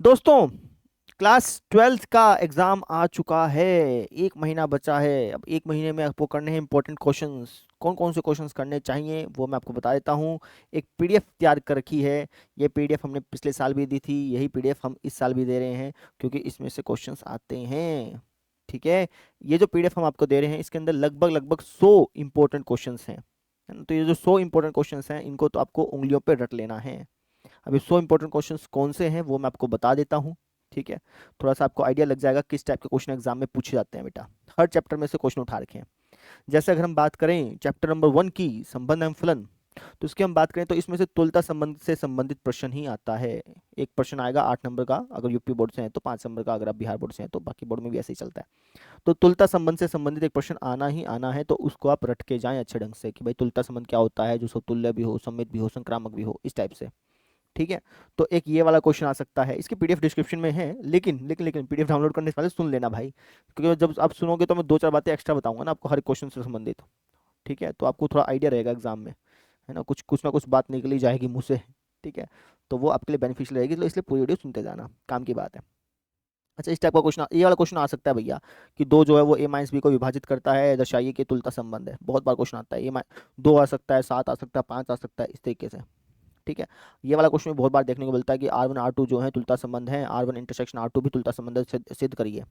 दोस्तों, class 12th का exam आ चुका है। एक महीना बचा है। अब एक महीने में आपको करने हैं इंपॉर्टेंट क्वेश्चंस। कौन कौन से क्वेश्चंस करने चाहिए वो मैं आपको बता देता हूँ। एक पीडीएफ तैयार कर रखी है। ये पीडीएफ हमने पिछले साल भी दी थी, यही पीडीएफ हम इस साल भी दे रहे हैं, क्योंकि इसमें से क्वेश्चंस आते हैं। ठीक है। ये जो पीडीएफ हम आपको दे रहे हैं, इसके अंदर लगभग लगभग 100 इंपॉर्टेंट क्वेश्चंस हैं, है ना? तो ये जो 100 इंपॉर्टेंट क्वेश्चंस हैं, इनको तो आपको उंगलियों पर रट लेना है। अभी 100 इंपॉर्टेंट क्वेश्चंस कौन से हैं वो मैं आपको बता देता हूँ। ठीक है। थोड़ा सा आपको आइडिया लग जाएगा किस टाइप के क्वेश्चन एग्जाम में पूछे जाते हैं बेटा। हर चैप्टर में से क्वेश्चन उठा रखे हैं। जैसे अगर हम बात करें चैप्टर नंबर 1 की, संबंध एवं फलन, तो इसकी हम बात करें तो इसमें से तुल्यता संबंध से संबंधित प्रश्न ही आता है। एक प्रश्न आएगा 8 नंबर का, अगर यूपी बोर्ड से है तो 5 नंबर का, अगर आप बिहार बोर्ड से हैं तो बाकी बोर्ड में भी ऐसे ही चलता है। तो तुल्यता संबंध से संबंधित एक प्रश्न आना ही आना है, तो उसको आप रट के जाएं अच्छे ढंग से कि भाई तुल्यता संबंध क्या होता है, जो तुल्य भी हो, सममित भी हो, संक्रामक भी हो, इस टाइप से। ठीक है। तो एक ये वाला क्वेश्चन आ सकता है, इसकी पीडीएफ डिस्क्रिप्शन में है, लेकिन लेकिन लेकिन पीडीएफ डाउनलोड करने से पहले सुन लेना भाई, क्योंकि जब आप सुनोगे तो मैं दो चार बातें एक्स्ट्रा बताऊंगा ना आपको हर क्वेश्चन से संबंधित। ठीक है। तो आपको थोड़ा आइडिया रहेगा एग्जाम में, है ना? कुछ कुछ ना कुछ बात निकली जाएगी मुंह से। ठीक है। तो वो आपके लिए बेनिफिशियल रहेगी, तो इसलिए पूरी वीडियो सुनते जाना, काम की बात है। अच्छा, इस टाइप का क्वेश्चन, ये वाला क्वेश्चन आ सकता है भैया कि दो जो है वो ए माइनस बी को विभाजित करता है, दर्शाइए कि तुल्यता संबंध है। बहुत बार क्वेश्चन आता है। दो आ सकता है, सात आ सकता है, पाँच आ सकता है, इस तरीके से। ठीक है। ये वाला क्वेश्चन भी बहुत बार देखने को मिलता है कि R1 R2 जो है तुल्यता संबंध है, R1 इंटरसेक्शन R2 भी तुल्यता संबंध है, सिद्ध करिए।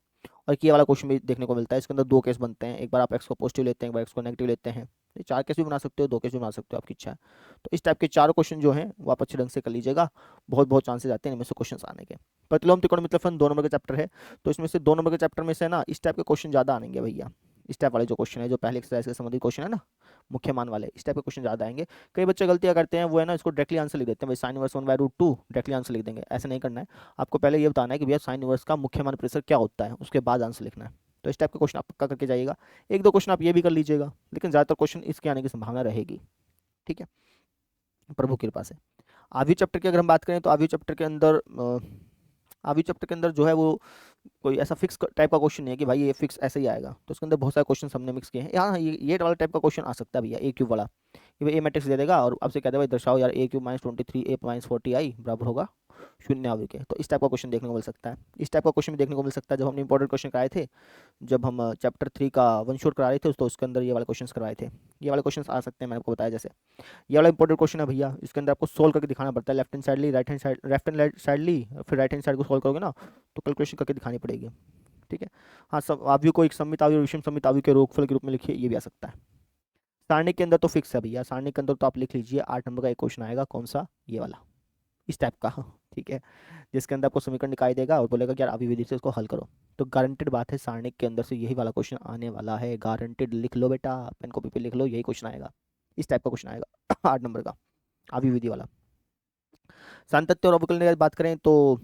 और ये वाला क्वेश्चन भी देखने को मिलता है। इसके अंदर दो केस बनते हैं, एक बार आप एक्स को पॉजिटिव लेते हैं, एक बार एक्स को नेगेटिव लेते हैं। ये चार केस भी बना सकते हो, दो केस भी बना सकते हो, आपकी इच्छा है। तो इस टाइप के चार क्वेश्चन जो हैं वो आप अच्छे ढंग से कर लीजिएगा। बहुत बहुत चांसेस आते हैं इनमें से क्वेश्चन आने के। प्रतिलोम त्रिकोणमिति फलन 2 नंबर का चैप्टर है, तो इसमें से 2 नंबर के चैप्टर में से ना इस टाइप के क्वेश्चन ज़्यादा आएंगे भैया। इस टाइप वाले जो क्वेश्चन है, जो पहले एक्सरसाइज के संबंधित क्वेश्चन है ना, मुख्य मान वाले, इस टाइप के क्वेश्चन ज़्यादा आएंगे। कई बच्चे गलतियाँ करते हैं, वो है ना इसको डायरेक्टली आंसर लिख देते हैं, भाई साइन इनवर्स 1/√2 डायरेक्टली आंसर लिख देंगे। ऐसा नहीं करना है। आपको पहले ये बताना है कि भैया साइन इनवर्स का मुख्य मान प्रेशर क्या होता है, उसके बाद आंसर लिखना है। तो इस टाइप का क्वेश्चन आप पक्का करके जाइएगा। एक दो क्वेश्चन आप ये भी कर लीजिएगा, लेकिन ज़्यादातर क्वेश्चन इसके आने की संभावना रहेगी। ठीक है, प्रभु की कृपा से। आवी चैप्टर की अगर हम बात करें तो आवी चैप्टर के अंदर जो है वो कोई ऐसा फिक्स टाइप का क्वेश्चन नहीं है कि भाई ये फिक्स ऐसे ही आएगा। तो इसके अंदर बहुत सारे क्वेश्चन हमने मिक्स किए हैं। हाँ, ये वाला टाइप का क्वेश्चन आ सकता है भैया, ए क्यूब वाला, कि भाई ए मैट्रिक्स दे देगा और आपसे कहते हैं भाई दर्शाओ यार ए क्यूब माइनस 23 ए माइनस 40 बराबर होगा शून्य आवी के। तो इस टाइप का क्वेश्चन देखने को मिल सकता है। इस टाइप का क्वेश्चन भी देखने को मिल सकता है जब हमने इंपॉर्टेंट क्वेश्चन कराए थे, जब हम चैप्टर 3 का वन शॉट करा रहे थे, तो उसके अंदर ये वाले क्वेश्चन करवाए थे। ये वाले क्वेश्चन आ सकते हैं, मैंने आपको बताया। जैसे ये वाला इंपॉर्टेंट क्वेश्चन है भैया, इसके अंदर आपको सोल्व करके दिखाना पड़ता है। लेफ्ट हैंड साइड ली, फिर राइट हैंड साइड को सोल्व करोगे ना, तो कैलकुलेशन करके दिखानी पड़ेगी। ठीक है। हाँ, सब आव्यूह को एक सममित आव्यूह और विषम सममित आव्यूह के योगफल के रूप में लिखिए, ये भी आ सकता है। सारणी के अंदर तो फिक्स है भैया, सारणी के अंदर तो आप लिख लीजिए 8 नंबर का एक क्वेश्चन आएगा, कौन सा, ये वाला, इस टाइप का। ठीक है। जिसके अंदर आपको समीकरण दिखाई देगा और बोलेगा कि यार अभी विधि से इसको हल करो। तो गारंटेड बात है सारणी के अंदर से यही वाला क्वेश्चन आने वाला है, गारंटेड। लिख लो बेटा, पेन कॉपी पे लिख लो, यही क्वेश्चन आएगा, इस टाइप का क्वेश्चन आएगा 8 नंबर का, अभी विधि वाला। सातत्य और अवकलन की बात करें तो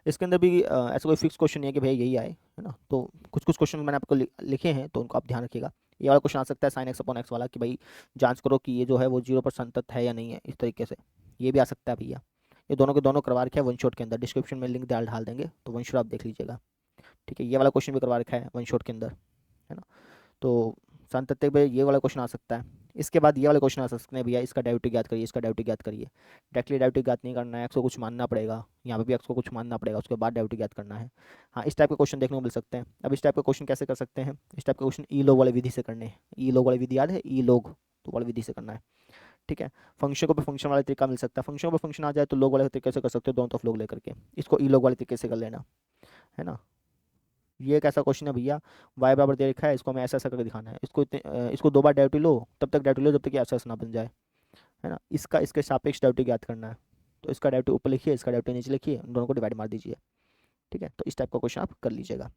इसके अंदर भी ऐसा कोई फिक्स क्वेश्चन नहीं है कि भैया यही आए, है ना? तो कुछ कुछ क्वेश्चन मैंने आपको लिखे हैं, तो उनको आप ध्यान रखिएगा। ये वाला क्वेश्चन आ सकता है साइन एक्स अपॉन एक्स वाला, कि भाई जांच करो कि ये जो है वो 0 पर संतत है या नहीं है, इस तरीके से। ये भी आ सकता है भैया। ये दोनों के दोनों करवा रखे हैं वन शॉट के अंदर, डिस्क्रिप्शन में लिंक डाल डाल देंगे, तो वन शॉट आप देख लीजिएगा। ठीक है। ये वाला क्वेश्चन भी करवा रखा है वन शॉट के अंदर, है ना? तो संतत्य पे ये वाला क्वेश्चन आ सकता है। इसके बाद ये वाले क्वेश्चन आ सकते हैं भैया, इसका डेरिवेटिव ज्ञात करिए, इसका डेरिवेटिव ज्ञात करिए। डायरेक्टली डेरिवेटिव ज्ञात नहीं करना है, एक्स को कुछ मानना पड़ेगा, यहाँ पे भी एक्स को कुछ मानना पड़ेगा, उसके बाद डेरिवेटिव ज्ञात करना है। हाँ, इस टाइप के क्वेश्चन देखने को मिल सकते हैं। अब इस टाइप के क्वेश्चन कैसे कर सकते हैं? इस टाइप के क्वेश्चन ई लोग वाली विधि से करने हैं। ई लोग वाली विधि याद है? ई लोग तो वाली विधि से करना है। ठीक है। फंक्शन को भी फंक्शन वाले तरीका मिल सकता है, फंक्शन को फंक्शन आ जाए तो लोग वाले तरीके से कर सकते हो, दोनों तरफ लोग लेकर के। इसको ई लोग वाले तरीके से कर लेना, है ना? ये एक ऐसा क्वेश्चन है भैया, y बराबर दे रखा है, इसको हमें ऐसा ऐसा करके दिखाना है। इसको दो बार डेरिवेटिव लो, तब तक डेरिवेटिव लो जब तक कि ऐसा ऐसा ना बन जाए, है ना? इसका इसके सापेक्ष डेरिवेटिव ज्ञात करना है। तो इसका डेरिवेटिव ऊपर लिखिए, इसका डेरिवेटिव नीचे लिखिए, उन दोनों को डिवाइड मार दीजिए। ठीक है। तो इस टाइप का क्वेश्चन आप कर लीजिएगा।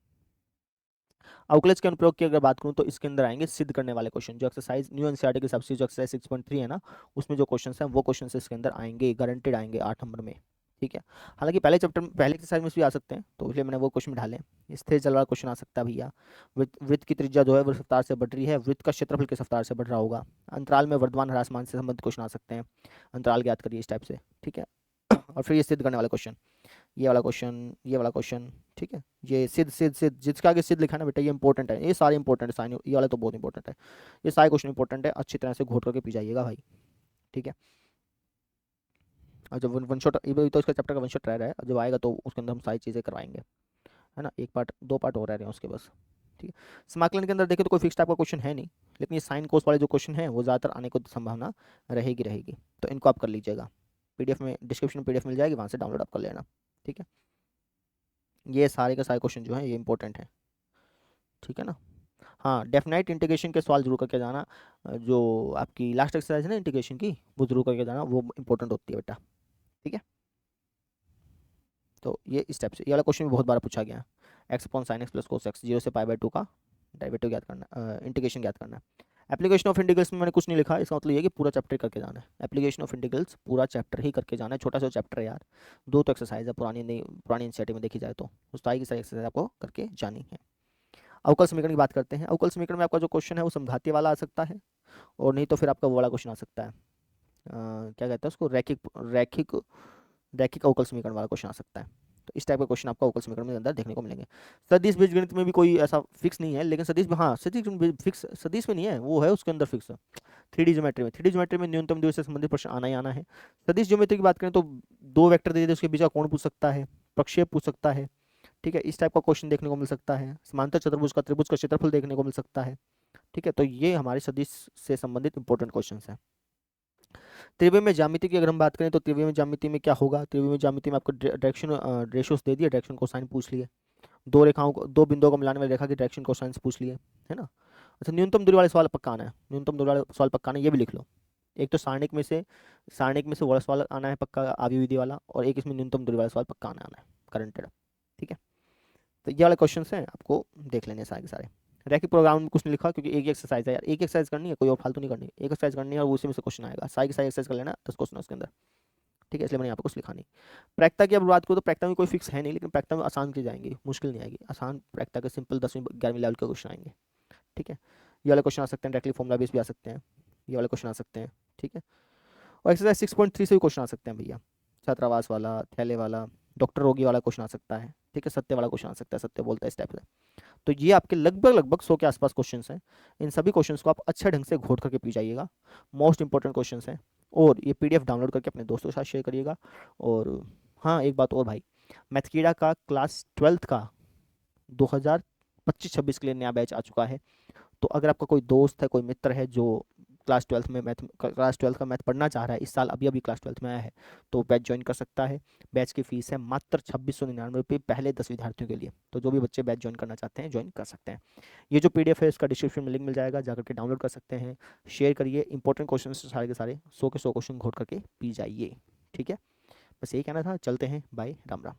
अवकलज के अनुप्रयोग की अगर बात करूँ तो इसके अंदर आएंगे सिद्ध करने वाले क्वेश्चन, जो एक्सरसाइज न्यू एनसीईआरटी के हिसाब से जो एक्सरसाइज 6.3 है ना, उसमें जो क्वेश्चन हैं वो क्वेश्चन इसके अंदर आएंगे, गारंटेड आएंगे 8 नंबर में। ठीक है। हालांकि पहले चैप्टर में, पहले एक्सरसाइज में भी आ सकते हैं, तो इसलिए मैंने वो क्वेश्चन डाले। स्थिर जल वाला क्वेश्चन आ सकता है भैया। वृत्त की त्रिज्या जो है वो रफ्तार से बढ़ रही है, वृत्त का क्षेत्रफल किस रफ्तार से बढ़ रहा होगा। अंतराल में वर्धमान ह्रासमान से संबंधित क्वेश्चन आ सकते हैं, अंतराल ज्ञात करिए, इस टाइप से। ठीक है। और फिर ये सिद्ध करने वाले क्वेश्चन, ये वाला क्वेश्चन, ये वाला क्वेश्चन। ठीक है। ये सिद्ध सिद्ध सिद्ध, जिसका आगे सिद्ध लिखा है ना बेटा, ये इंपॉर्टेंट है, ये सारे इंपॉर्टेंट है, साइन ये वाला तो बहुत इंपॉर्टेंट है। ये सारे क्वेश्चन इंपॉर्टेंट है, अच्छी तरह से घोट करके पी जाइएगा भाई। ठीक है। और जब वन शॉट, ये तो इसका चैप्टर का वन शॉट रह रहा है, जब आएगा तो उसके अंदर हम सारी चीज़ें करवाएंगे, है ना। एक पार्ट, दो पार्ट हो रहे हैं उसके बस, ठीक है। स्मार्कलिन के अंदर देखें तो कोई फिक्स टाइप का क्वेश्चन है नहीं, लेकिन ये साइन कोस वाले जो क्वेश्चन हैं वो ज़्यादातर आने को संभावना रहेगी, तो इनको आप कर लीजिएगा। पीडीएफ में, डिस्क्रिप्शन में पीडीएफ मिल जाएगी, वहाँ से डाउनलोड आप कर लेना, ठीक है। ये सारे के सारे क्वेश्चन जो हैं ये इंपॉर्टेंट हैं, ठीक है ना। हाँ, डेफिनाइट इंटीग्रेशन के सवाल जरूर करके जाना, जो आपकी लास्ट एक्सरसाइज है ना इंटीग्रेशन की, वो जरूर करके जाना, वो इंपॉर्टेंट होती है बेटा, ठीक है। तो ये इस टाइप से, ये वाला क्वेश्चन भी बहुत बार पूछा गया है। X upon sine x plus cos x, 0 से π/2 का डेरिवेटिव ज्ञात करना, इंटीग्रेशन ज्ञात करना है। एप्लीकेशन ऑफ इंटीग्रल्स में मैंने कुछ नहीं लिखा, इसका मतलब ये है कि पूरा चैप्टर करके जाना है। एप्लीकेशन ऑफ इंटीग्रल्स पूरा चैप्टर ही करके जाना है, छोटा सा चैप्टर है यार, 2 तो एक्सरसाइज है, पुरानी नहीं, पुरानी एनसीईआरटी में देखी जाए तो उस सारी की सारी एक्सरसाइज आपको करके जानी है। अवकल समीकरण की बात करते हैं। अवकल समीकरण में आपका जो क्वेश्चन है वो समघातीय वाला आ सकता है, और नहीं तो फिर आपका वो वाला क्वेश्चन आ सकता है, क्या कहते हैं उसको, रैखिक रैखिक रैखिक अवकल समीकरण वाला क्वेश्चन आ सकता है। तो इस टाइप का क्वेश्चन आपको अवकल समीकरण में अंदर देखने को मिलेंगे। सदिश बीजगणित में भी कोई ऐसा फिक्स नहीं है, लेकिन सदिश में, हाँ सदिश फिक्स, सदिश में नहीं है, वो है उसके अंदर फिक्स 3D ज्योमेट्री में। 3D ज्योमेट्री में न्यूनतम दूरी से संबंधित प्रश्न आना ही आना है। सदिश ज्योमेट्री की बात करें तो 2 वेक्टर दे दे, उसके बीच का कोण पूछ सकता है, प्रक्षेप पूछ सकता है, ठीक है, इस टाइप का क्वेश्चन देखने को मिल सकता है। समांतर चतुर्भुज का त्रिभुज का क्षेत्रफल देखने को मिल सकता है, ठीक है। तो ये हमारे सदिश से संबंधित इंपॉर्टेंट क्वेश्चन है। त्रिविमीय ज्यामिति की अगर हम बात करें तो त्रिविमीय ज्यामिति में क्या होगा, त्रिविमीय ज्यामिति में आपको डायरेक्शन रेशियोस दे दिए, डायरेक्शन कोसाइन पूछ लिए, 2 रेखाओं को, 2 बिंदुओं को मिलाने वाली रेखा की डायरेक्शन कोसाइन पूछ लिए, है ना। अच्छा, न्यूनतम दूरी वाले सवाल पक्का आना है, न्यूनतम दूरी वाले सवाल पक्का आना है, ये भी लिख लो। एक तो सारणिक में से वाला सवाल आना है पक्का, आवी विधि वाला, और एक इसमें न्यूनतम दूरी वाला सवाल पक्का आना है, करंटेड, ठीक है। तो ये वाले क्वेश्चन हैं, आपको देख लेने सारे के सारे। रैखिक प्रोग्राम में कुछ नहीं लिखा, क्योंकि एक ही एक्सरसाइज है यार, एक एक्सरसाइज करनी है, कोई और फालतू नहीं करनी, एक एक्सरसाइज करनी है और उसी में से क्वेश्चन आएगा, सारी की सारी एक्सरसाइज कर लेना, 10 क्वेश्चन उसके अंदर, ठीक है। इसलिए मैंने यहाँ पे कुछ लिखा नहीं। प्रायिकता की अब बात करूँ तो प्रायिकता में कोई फिक्स है नहीं, लेकिन प्रायिकता में आसान की जाएंगी, मुश्किल नहीं आएगी, आसान प्रायिकता के सिंपल 10वीं 11वीं लेवल के क्वेश्चन आएंगे, ठीक है। ये वाले क्वेश्चन आ सकते हैं, डायरेक्टली फॉर्मुला बेस भी आ सकते हैं, ये वाले क्वेश्चन आ सकते हैं, ठीक है। और एक्सरसाइज 6.3 से भी क्वेश्चन आ सकते हैं भैया, छात्रावास वाला, थैले वाला, डॉक्टर रोगी वाला क्वेश्चन आ सकता है, ठीक है, सत्य वाला क्वेश्चन आ सकता है, सत्य बोलता है, इस टाइप से। तो ये आपके लगभग लगभग 100 के आसपास क्वेश्चंस हैं। इन सभी क्वेश्चंस को आप अच्छे ढंग से घोट करके पी जाइएगा, मोस्ट इंपॉर्टेंट क्वेश्चंस हैं। और ये पीडीएफ डाउनलोड करके अपने दोस्तों के साथ शेयर करिएगा। और हाँ, एक बात और भाई, मैथकीड़ा का क्लास 12th का 2025-26 के लिए नया बैच आ चुका है। तो अगर आपका कोई दोस्त है, कोई मित्र है जो क्लास 12 का मैथ पढ़ना चाह रहा है, इस साल अभी अभी क्लास 12 में आया है, तो बैच ज्वाइन कर सकता है। बैच की फीस है मात्र 2699 रुपये पहले 10 विद्यार्थियों के लिए। तो जो भी बच्चे बैच ज्वाइन करना चाहते हैं ज्वाइन कर सकते हैं। ये जो पीडीएफ है इसका डिस्क्रिप्शन में लिंक मिल जाएगा, जाकर के डाउनलोड कर सकते हैं। शेयर करिए, इंपॉर्टेंट क्वेश्चन सारे के सारे 100 के 100 क्वेश्चन घोट करके पी जाइए, ठीक है। बस यही कहना था, चलते हैं, बाय, राम राम।